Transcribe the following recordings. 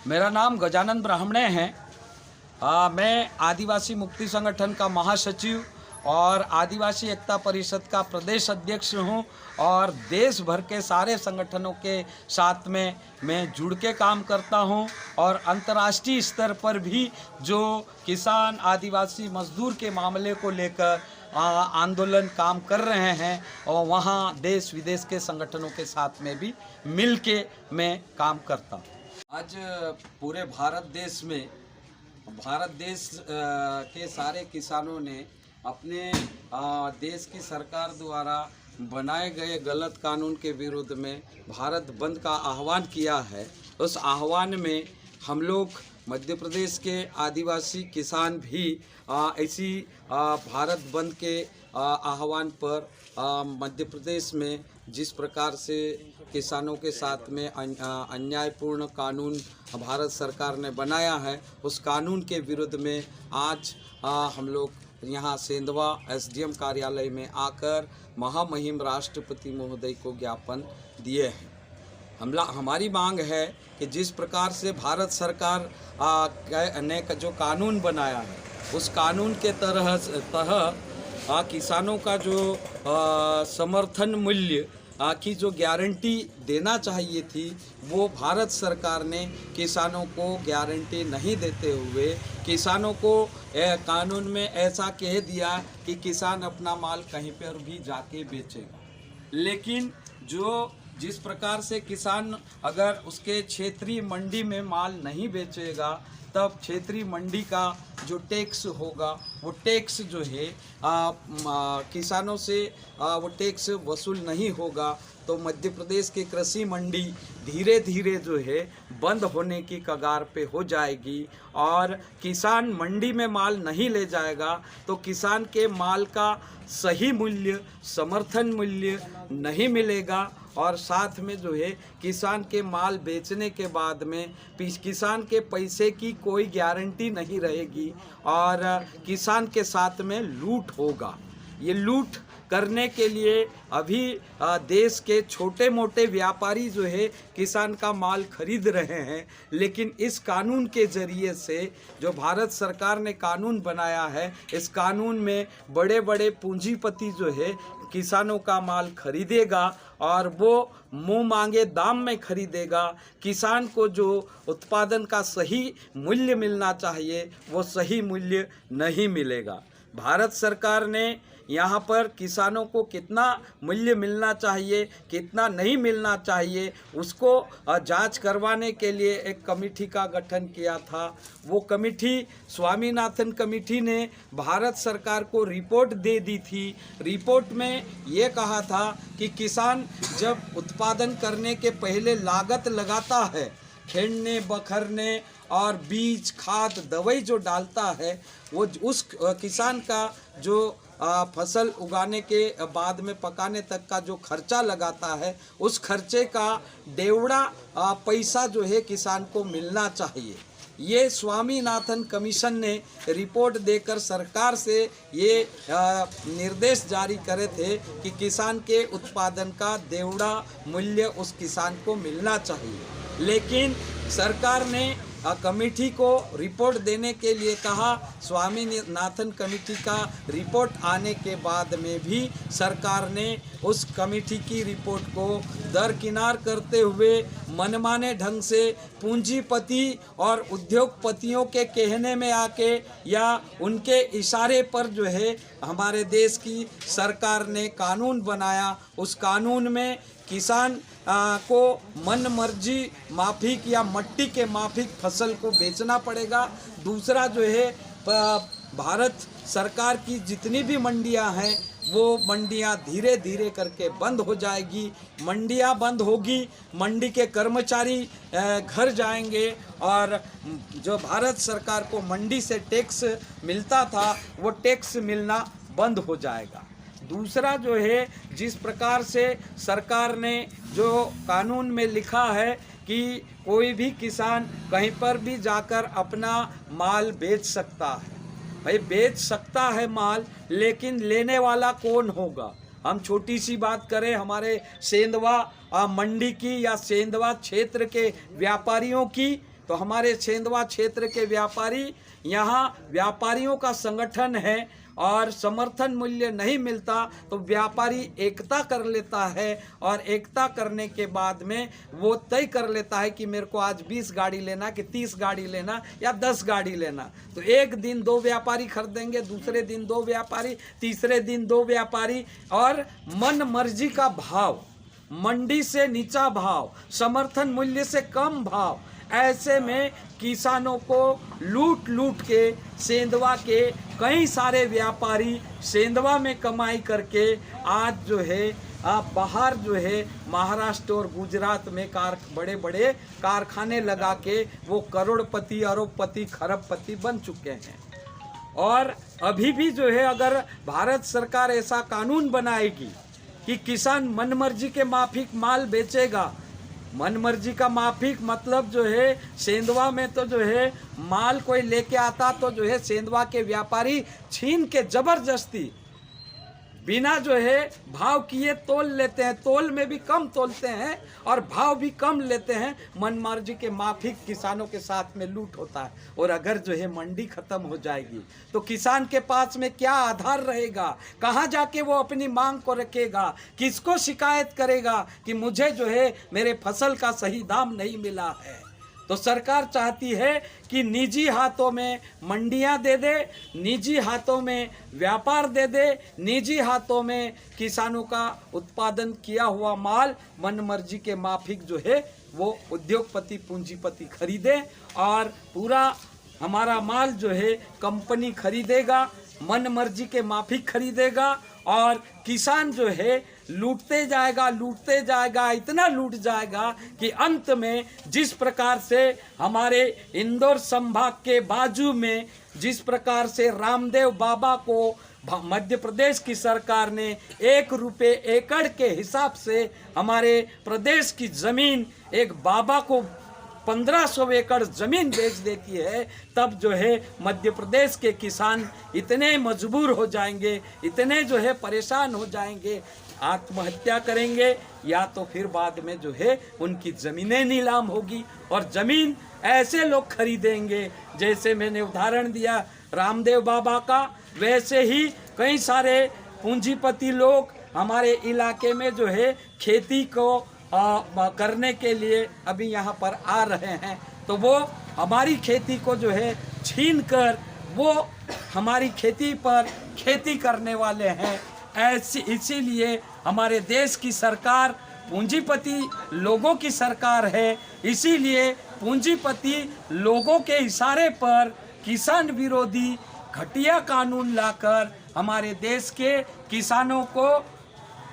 मेरा नाम गजानन ब्राह्मणे है। मैं आदिवासी मुक्ति संगठन का महासचिव और आदिवासी एकता परिषद का प्रदेश अध्यक्ष हूं और देश भर के सारे संगठनों के साथ में मैं जुड़ के काम करता हूं और अंतर्राष्ट्रीय स्तर पर भी जो किसान आदिवासी मजदूर के मामले को लेकर आंदोलन काम कर रहे हैं और वहां देश विदेश के संगठनों के साथ में भी मिल के मैं काम करता हूं। आज पूरे भारत देश के सारे किसानों ने अपने देश की सरकार द्वारा बनाए गए गलत कानून के विरुद्ध में भारत बंद का आह्वान किया है। उस आह्वान में हम लोग मध्य प्रदेश के आदिवासी किसान भी ऐसी भारत बंद के आह्वान पर मध्य प्रदेश में जिस प्रकार से किसानों के साथ में अन्यायपूर्ण कानून भारत सरकार ने बनाया है, उस कानून के विरुद्ध में आज हम लोग यहाँ सेंधवा एसडीएम कार्यालय में आकर महामहिम राष्ट्रपति महोदय को ज्ञापन दिए हैं। हमारी मांग है कि जिस प्रकार से भारत सरकार ने जो कानून बनाया है, उस कानून के तहत किसानों का जो समर्थन मूल्य की जो गारंटी देना चाहिए थी, वो भारत सरकार ने किसानों को गारंटी नहीं देते हुए किसानों को कानून में ऐसा कह दिया कि किसान अपना माल कहीं पर भी जाके बेचेगा। लेकिन जिस प्रकार से किसान अगर उसके क्षेत्रीय मंडी में माल नहीं बेचेगा, तब क्षेत्रीय मंडी का जो टैक्स होगा, वो टैक्स जो है किसानों से वो टैक्स वसूल नहीं होगा, तो मध्य प्रदेश की कृषि मंडी धीरे धीरे जो है बंद होने की कगार पे हो जाएगी और किसान मंडी में माल नहीं ले जाएगा तो किसान के माल का सही मूल्य, समर्थन मूल्य नहीं मिलेगा और साथ में जो है किसान के माल बेचने के बाद में किसान के पैसे की कोई गारंटी नहीं रहेगी और किसान के साथ में लूट होगा। ये लूट करने के लिए अभी देश के छोटे मोटे व्यापारी जो है किसान का माल खरीद रहे हैं, लेकिन इस कानून के ज़रिए से जो भारत सरकार ने कानून बनाया है, इस कानून में बड़े बड़े पूंजीपति जो है किसानों का माल खरीदेगा और वो मुंह मांगे दाम में खरीदेगा। किसान को जो उत्पादन का सही मूल्य मिलना चाहिए, वो सही मूल्य नहीं मिलेगा। भारत सरकार ने यहाँ पर किसानों को कितना मूल्य मिलना चाहिए, कितना नहीं मिलना चाहिए, उसको जांच करवाने के लिए एक कमेटी का गठन किया था। वो कमेटी स्वामीनाथन कमेटी ने भारत सरकार को रिपोर्ट दे दी थी। रिपोर्ट में ये कहा था कि किसान जब उत्पादन करने के पहले लागत लगाता है, खेड़ने बखरने और बीज खाद दवाई जो डालता है, वो उस किसान का जो फसल उगाने के बाद में पकाने तक का जो खर्चा लगाता है, उस खर्चे का डेवड़ा पैसा जो है किसान को मिलना चाहिए। ये स्वामीनाथन कमीशन ने रिपोर्ट देकर सरकार से ये निर्देश जारी करे थे कि किसान के उत्पादन का डेवड़ा मूल्य उस किसान को मिलना चाहिए। लेकिन सरकार ने कमेटी को रिपोर्ट देने के लिए कहा। स्वामीनाथन कमेटी का रिपोर्ट आने के बाद में भी सरकार ने उस कमेटी की रिपोर्ट को दरकिनार करते हुए मनमाने ढंग से पूंजीपति और उद्योगपतियों के कहने में आके या उनके इशारे पर जो है हमारे देश की सरकार ने कानून बनाया। उस कानून में किसान को मन मर्जी माफिक या मट्टी के माफिक फसल को बेचना पड़ेगा। दूसरा जो है भारत सरकार की जितनी भी मंडियां हैं, वो मंडियां धीरे धीरे करके बंद हो जाएगी। मंडियां बंद होगी, मंडी के कर्मचारी घर जाएंगे और जो भारत सरकार को मंडी से टैक्स मिलता था, वो टैक्स मिलना बंद हो जाएगा। दूसरा जो है, जिस प्रकार से सरकार ने जो कानून में लिखा है कि कोई भी किसान कहीं पर भी जाकर अपना माल बेच सकता है। भाई बेच सकता है माल, लेकिन लेने वाला कौन होगा? हम छोटी सी बात करें हमारे सेंधवा मंडी की या सेंधवा क्षेत्र के व्यापारियों की, तो हमारे सेंधवा क्षेत्र के व्यापारी, यहाँ व्यापारियों का संगठन है और समर्थन मूल्य नहीं मिलता तो व्यापारी एकता कर लेता है और एकता करने के बाद में वो तय कर लेता है कि मेरे को आज 20 गाड़ी लेना कि 30 गाड़ी लेना या 10 गाड़ी लेना। तो एक दिन 2 व्यापारी खरीदेंगे, दूसरे दिन 2 व्यापारी, तीसरे दिन 2 व्यापारी, और मन मर्जी का भाव, मंडी से नीचा भाव, समर्थन मूल्य से कम भाव, ऐसे में किसानों को लूट लूट के सेंधवा के कई सारे व्यापारी सेंधवा में कमाई करके आज जो है बाहर जो है महाराष्ट्र और गुजरात में बड़े बड़े कारखाने लगा के वो करोड़पति, अरबपति, खरबपति बन चुके हैं। और अभी भी जो है अगर भारत सरकार ऐसा कानून बनाएगी कि किसान मनमर्जी के माफिक माल बेचेगा, मनमर्जी का माफिक मतलब जो है सेंधवा में तो जो है माल कोई लेके आता तो जो है सेंधवा के व्यापारी छीन के जबरदस्ती बिना जो है भाव किए तोल लेते हैं, तोल में भी कम तोलते हैं और भाव भी कम लेते हैं। मनमर्जी के माफिक किसानों के साथ में लूट होता है। और अगर जो है मंडी खत्म हो जाएगी तो किसान के पास में क्या आधार रहेगा, कहाँ जाके वो अपनी मांग को रखेगा, किसको शिकायत करेगा कि मुझे जो है मेरे फसल का सही दाम नहीं मिला है। तो सरकार चाहती है कि निजी हाथों में मंडियां दे दे, निजी हाथों में व्यापार दे दे, निजी हाथों में किसानों का उत्पादन किया हुआ माल मनमर्जी के माफिक जो है वो उद्योगपति, पूंजीपति खरीदे और पूरा हमारा माल जो है कंपनी खरीदेगा, मनमर्जी के माफिक खरीदेगा और किसान जो है लूटते जाएगा, इतना लूट जाएगा कि अंत में जिस प्रकार से हमारे इंदौर संभाग के बाजू में जिस प्रकार से रामदेव बाबा को मध्य प्रदेश की सरकार ने 1 रुपये एकड़ के हिसाब से हमारे प्रदेश की जमीन एक बाबा को 1500 एकड़ जमीन बेच देती है, तब जो है मध्य प्रदेश के किसान इतने मजबूर हो जाएंगे, इतने जो है परेशान हो जाएंगे, आत्महत्या करेंगे या तो फिर बाद में जो है उनकी ज़मीनें नीलाम होगी और ज़मीन ऐसे लोग खरीदेंगे जैसे मैंने उदाहरण दिया रामदेव बाबा का, वैसे ही कई सारे पूंजीपति लोग हमारे इलाके में जो है खेती को करने के लिए अभी यहाँ पर आ रहे हैं। तो वो हमारी खेती को जो है छीन कर वो हमारी खेती पर खेती करने वाले हैं। इसीलिए हमारे देश की सरकार पूंजीपति लोगों की सरकार है, इसीलिए पूंजीपति लोगों के इशारे पर किसान विरोधी घटिया कानून लाकर हमारे देश के किसानों को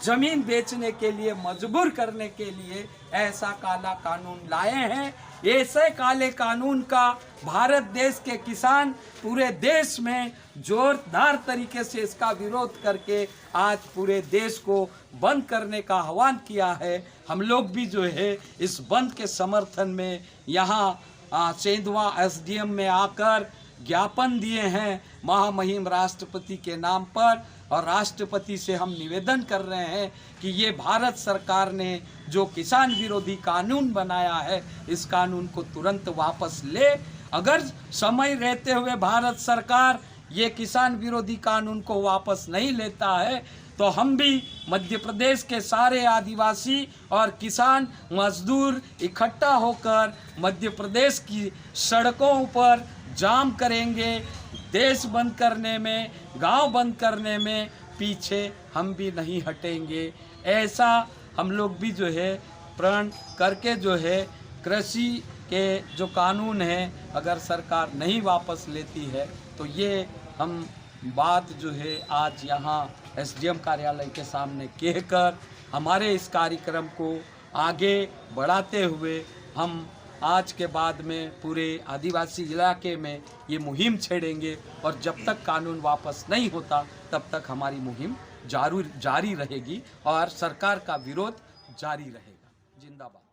जमीन बेचने के लिए मजबूर करने के लिए ऐसा काला कानून लाए हैं। ऐसे काले कानून का भारत देश के किसान पूरे देश में जोरदार तरीके से इसका विरोध करके आज पूरे देश को बंद करने का आह्वान किया है। हम लोग भी जो है इस बंद के समर्थन में यहाँ सेंधवा एसडीएम में आकर ज्ञापन दिए हैं महामहिम राष्ट्रपति के नाम पर, और राष्ट्रपति से हम निवेदन कर रहे हैं कि ये भारत सरकार ने जो किसान विरोधी कानून बनाया है इस कानून को तुरंत वापस ले। अगर समय रहते हुए भारत सरकार ये किसान विरोधी कानून को वापस नहीं लेता है तो हम भी मध्य प्रदेश के सारे आदिवासी और किसान मजदूर इकट्ठा होकर मध्य प्रदेश की सड़कों पर जाम करेंगे। देश बंद करने में, गांव बंद करने में पीछे हम भी नहीं हटेंगे। ऐसा हम लोग भी जो है प्रण करके जो है कृषि के जो कानून है अगर सरकार नहीं वापस लेती है तो ये हम बात जो है आज यहाँ एसडीएम कार्यालय के सामने कहकर हमारे इस कार्यक्रम को आगे बढ़ाते हुए हम आज के बाद में पूरे आदिवासी इलाके में ये मुहिम छेड़ेंगे और जब तक कानून वापस नहीं होता तब तक हमारी मुहिम जारी रहेगी और सरकार का विरोध जारी रहेगा। जिंदाबाद।